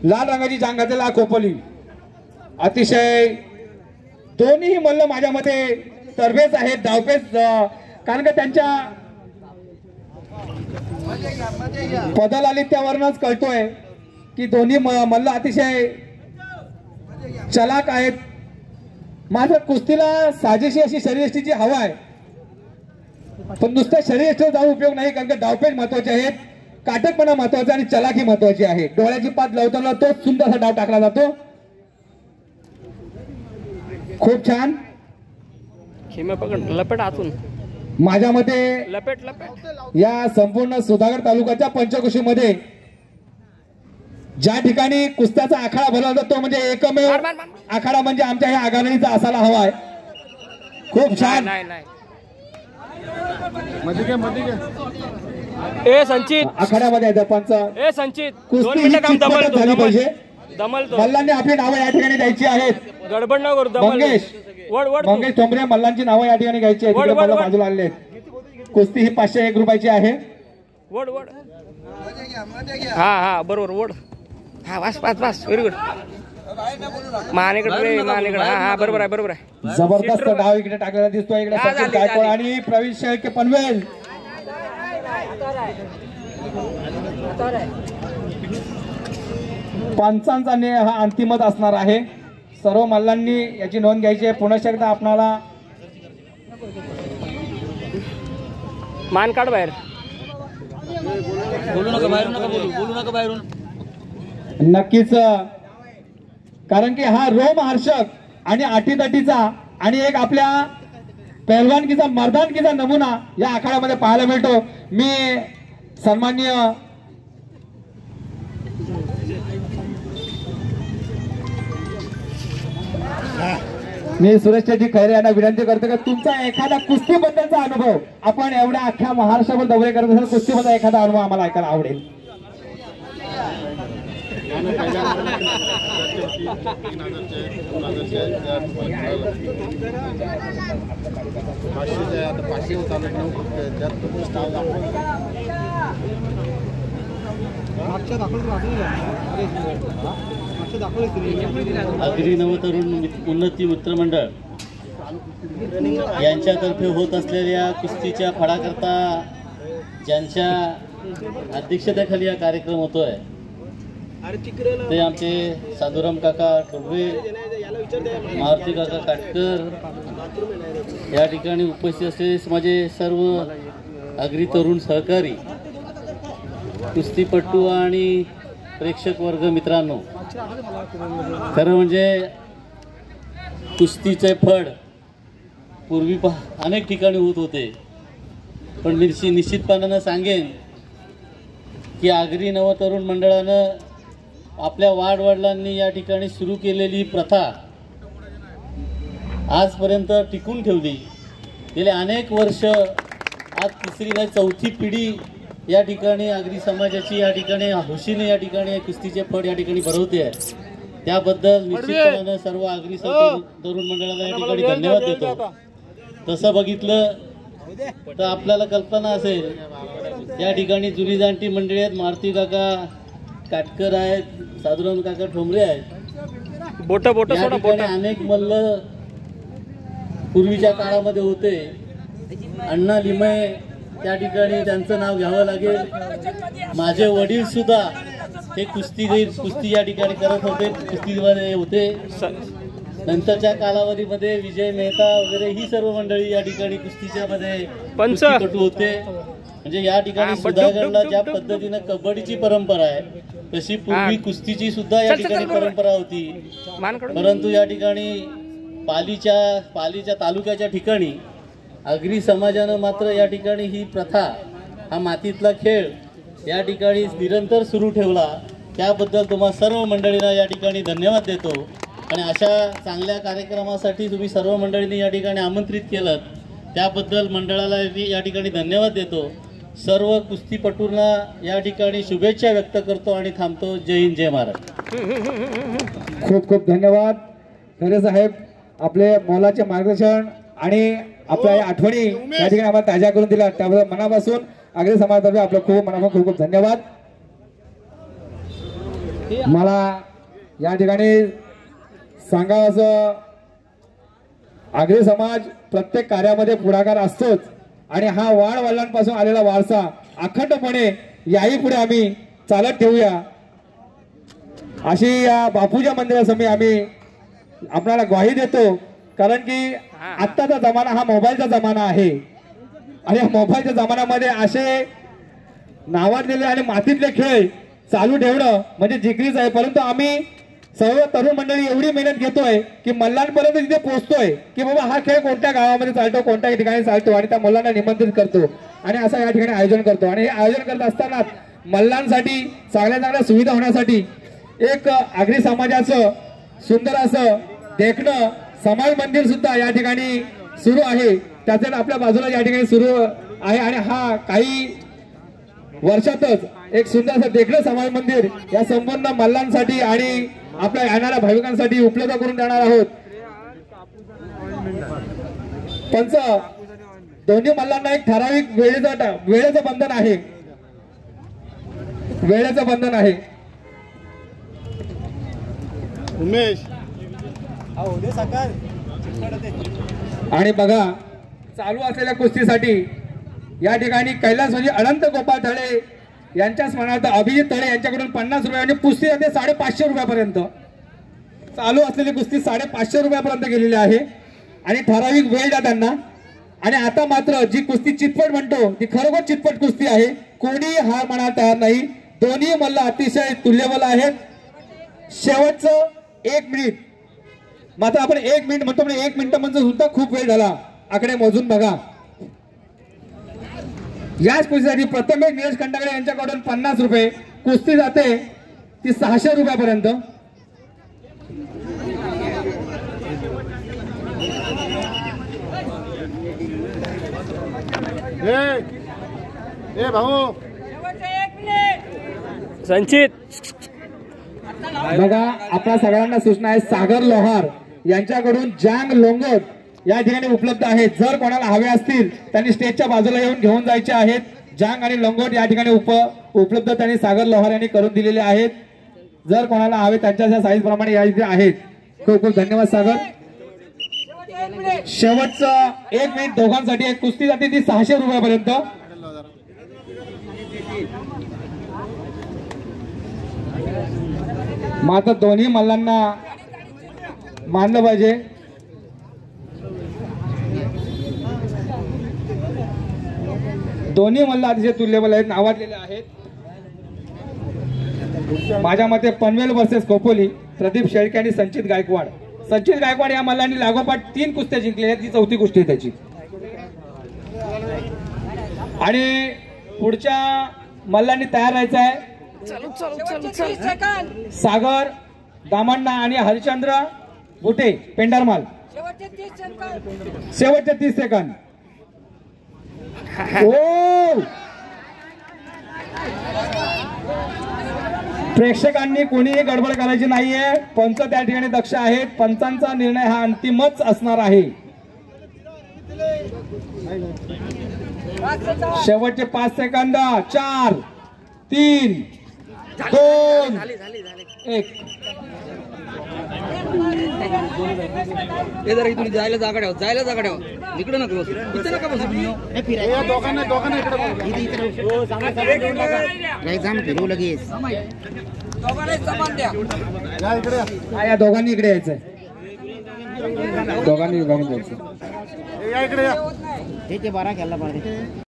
लाल रंगाची जांग घातलेला खोपोली अतिशय दोन्ही मल्ल माझ्या मते तरबेज आहेत, धावपेच, कारण का त्यांच्या पदाला आली त्यावरूनच कळतोय की दोन्ही मल्ल अतिशय चलाक आहेत. मात्र कुस्तीला साजेशी अशी शरीरयष्टीची हवा आहे, पण नुसत्या शरीरयष्टीवर जाऊन उपयोग नाही, कारण का धावपेच महत्वाचे आहेत, काटकपणा महत्वाचा आणि चलाकी महत्वाची आहे. डोळ्याची पात लावताना तो सुंदर डाव टाकला जातो. खूप छान. लपेट आतून माझ्या मते लपेट लपेट या संपूर्ण सुधागड तालुक्याच्या पंचक्रोशीमध्ये ज्या ठिकाणी कुस्त्याचा आखाडा भरला जातो तो म्हणजे एकमेव आखाडा म्हणजे आमच्या ह्या आघाडीचा असायला हवा आहे. खूप छान. ए संचित आखाड्यामध्ये पंच ए संचित कुस्ती झाली पाहिजे. दमल मल्लांनी आपली नावं या ठिकाणी द्यायची आहेत. गडबड न करू. मंगेश ठोंबरे मल्लांची नावं या ठिकाणी घ्यायची आहेत. मला बाजूला आले. कुस्ती ही 501 रुपयाची आहे. वड वड. हा बरोबर वड. हा वास व्हेरी गुड. मानेकडे हा बरोबर आहे. जबरदस्त डाव इकडे टाकलेला दिसतोय. इकडे सचिन गायकवाड आणि प्रवीण शेळके पनवेल. पंचांचा हा अंतिमच असणार आहे. सर्व मल्लांनी याची नोंद घ्यायची आहे. पुन्हा एकदा आपणाला मान काढ बाहेर. बोलू नका बाहेरून. नक्कीच, कारण की हा रोमहर्षक आणि अटीतटीचा आणि एक आपल्या पहलवानकीचा मर्दानकीचा नमुना या आखाड्यामध्ये पाहायला मिळतो. मी सन्माननीय सुरेश शेट्टी खैरे यांना विनंती करतो की तुमचा एखादा कुस्तीबद्दलचा अनुभव, आपण एवढ्या अख्ख्या महाराष्ट्रावर दौरे करत असाल, कुस्तीबद्दल एखादा अनुभव आम्हाला ऐकायला आवडेल. अग्री नवतरुण उन्नती मित्रमंडळ यांच्यातर्फे होत असलेल्या कुस्तीच्या फळाकरता ज्यांच्या अध्यक्षतेखाली हा कार्यक्रम होतोय ते आमचे साधुराम काका ठोंबरे, मारुती काका काटकर, या ठिकाणी उपस्थित असलेले माझे सर्व अग्री तरुण सहकारी, कुस्तीपटू आणि प्रेक्षक वर्ग मित्रांनो, खरं म्हणजे कुस्तीचे फड पूर्वी अनेक ठिकाणी होत होते, पण मी निश्चितपणानं सांगेन की आगरी नवतरुण मंडळानं आपल्या वाडवडिलांनी या ठिकाणी सुरू केलेली प्रथा आजपर्यंत टिकून ठेवली. गेले अनेक वर्ष, आज तिसरी नाही चौथी पिढी या ठिकाणी आगरी समाजाची या ठिकाणी हौशीने या ठिकाणी कुस्तीचे फड या ठिकाणी भरवते आहे. त्याबद्दल निश्चितपणानं सर्व आगरी तरुण मंडळाला या ठिकाणी धन्यवाद देतो. तसं बघितलं तर आपल्याला कल्पना असेल, या ठिकाणी जुनी जाणती मंडळी आहेत, मारुती काका काटकर आहेत, साधुराम काका ठोंबरे आहेत. बोट अनेक मल्ल पूर्वीच्या काळामध्ये होते. अण्णा लिमये त्या ठिकाणी त्यांचं नाव घ्यावं लागेल. माझे वडील सुद्धा हे कुस्ती या ठिकाणी करत होते, कुस्तीमध्ये होते. नंतरच्या कालावधीमध्ये विजय मेहता वगैरे ही सर्व मंडळी या ठिकाणी कुस्तीच्या मध्ये कुस्तीपटू होते. म्हणजे या ठिकाणी सुधागडला ज्या पद्धतीनं कबड्डीची परंपरा आहे तशी पूर्वी कुस्तीची सुद्धा या ठिकाणी परंपरा होती. परंतु या ठिकाणी पालीच्या तालुक्याच्या ठिकाणी आगरी समाजानं मात्र या ठिकाणी ही प्रथा, हा मातीतला खेळ या ठिकाणी निरंतर सुरू ठेवला. त्याबद्दल तुम्हा सर्व मंडळींना या ठिकाणी धन्यवाद देतो. आणि अशा चांगल्या कार्यक्रमासाठी तुम्ही सर्व मंडळींनी या ठिकाणी आमंत्रित केलं, त्याबद्दल मंडळाला या ठिकाणी धन्यवाद देतो. सर्व कुस्तीपटूंना या ठिकाणी शुभेच्छा व्यक्त करतो आणि थांबतो. जय हिंद, जय महाराष्ट्र. खूप खूप धन्यवाद खरे साहेब, आपले मोलाचे मार्गदर्शन आणि आपल्या या आठवणी या ठिकाणी आम्हाला ताज्या करून दिल्या, त्याबद्दल मनापासून आगरी समाजातर्फे आपलं खूप मनापासून खूप खूप धन्यवाद. मला या ठिकाणी सांगावं असं, आगरी समाज प्रत्येक कार्यामध्ये पुढाकार असतोच आणि हा वाडवडिलांपासून आलेला वारसा अखंडपणे याही पुढे आम्ही चालत ठेवूया अशी या बापूच्या मंदिरासमोर आम्ही आपल्याला ग्वाही देतो. कारण की आत्ताचा जमाना हा मोबाईलचा जमाना आहे आणि या मोबाईलच्या जमान्यामध्ये असे नावाजलेले आणि मातीतले खेळ चालू ठेवणं म्हणजे जिकरीच आहे. परंतु आम्ही सर्व तरुण मंडळी एवढी मेहनत घेतोय की मल्लांपर्यंत तिथे पोहोचतोय की बाबा हा खेळ कोणत्या गावामध्ये चालतो, कोणत्या ठिकाणी चालतो आणि त्या मल्लांना निमंत्रित करतो आणि असं या ठिकाणी आयोजन करतो. आणि हे आयोजन करत असताना मल्लांसाठी चांगल्या सुविधा होण्यासाठी एक आगरी समाजाचं सुंदर असं देखणं समाज मंदिर सुद्धा या ठिकाणी सुरू आहे. त्याचं आपल्या बाजूला या ठिकाणी सुरू आहे आणि हा काही वर्षातच एक सुंदर असं देखणं समाज मंदिर या संपूर्ण मल्लांसाठी आणि आपल्या येणाऱ्या भाविकांसाठी उपलब्ध करून देणार आहोत. पंच दोन्ही मल्लांना एक ठराविक वेळेचं बंधन आहे, वेळेचं बंधन आहे. उमेश आणि बघा चालू असलेल्या कुस्तीसाठी या ठिकाणी कैलास म्हणजे अनंत गोपाळ तळे यांच्या स्मरणार्थ अभिजित तळे यांच्याकडून 50 रुपये म्हणजे कुस्ती जाते 550 रुपयापर्यंत. चालू असलेली कुस्ती 550 रुपयापर्यंत गेलेली आहे आणि ठराविक वेळ द्या त्यांना. आणि आता मात्र जी कुस्ती चितपट म्हणतो ती खरोखर चितपट कुस्ती आहे. कोणी हार म्हणायला तयार नाही. दोन्ही मल्ल अतिशय तुल्यबल आहेत. शेवटचं 1 मिनिट मात्र आपण 1 मिनिट म्हणतो पण 1 मिनिट म्हणजे सुद्धा खूप वेळ झाला. आकडे मोजून बघा. याच कुस्तीसाठी प्रथमेश निलेश खंडागळे यांच्याकडून 50 रुपये. कुस्ती जाते ती 600 रुपयापर्यंत. ए भाऊ संचित बघा आपल्या सगळ्यांना सूचना आहे. सागर लोहार यांच्याकडून जांग लोंगोट या ठिकाणी उपलब्ध आहेत. जर कोणाला हवे असतील त्यांनी स्टेजच्या बाजूला येऊन घेऊन जायचे आहेत. जांग आणि लोंगोट या ठिकाणी उपलब्ध त्यांनी सागर लोहार यांनी करून दिलेले आहेत. जर कोणाला हवे त्यांच्या साईज प्रमाणे या इथे आहेत. खूप खूप धन्यवाद सागर. शेवटचं 1 मिनिट दोघांसाठी एक कुस्ती जाते ती 600 रुपयापर्यंत. मात्र दोन्ही मल्लांना मानलं पाहिजे. दोन्ही मल्ल अतिशय तुल्यबल आहेत, नावाजलेले आहेत. माझ्या मते पनवेल वर्सेस खोपोली प्रदीप शेळके आणि संचित गायकवाड. संचित गायकवाड या मल्लांनी लागोपाठ 3 कुस्त्या जिंकलेल्या आहेत. ती 4थी कुस्ती आहे त्याची. आणि पुढच्या मल्लांनी तयार राहायचं आहे. सागर दामण्णा आणि हरिचंद्र बुटे पेंडरमाल. शेवटचे 30 सेकंद. प्रेक्षकांनी कोणीही गडबड करायची नाहीये. पंच त्या ठिकाणी दक्ष आहेत. पंचांचा निर्णय हा अंतिमच असणार आहे. शेवटचे 5 सेकंद. 4 3 2 1. तुम्ही जायला जागा ठेवा, जायला जागा ठेवा. इकडे नका बसू, इथे नका बसू. फिरवू लगेच. या दोघांनी इकडे यायचंय. दोघांनी जायचं. इकडे 12 खेळला पाहिजे.